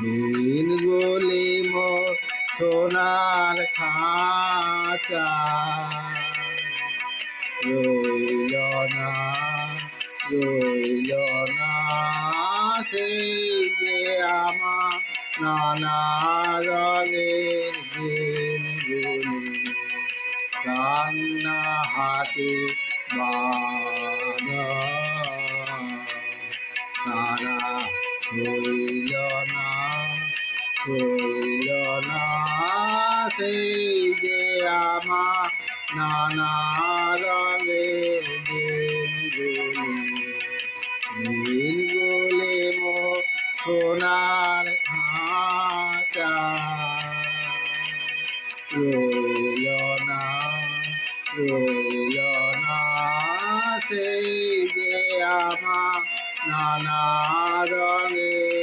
দিন গলি মোর সোনার খাঁচা রইল না রইল না সেই যে আমার নানা রঙের দিনগুলি কান্না হাসি বাঁধা তারা হইল না হইল না সেই যে আমার নানা রঙের দিনগুলি মোর সোনার খাঁচা রইল না রইল না সেই যে আমার নানা রঙের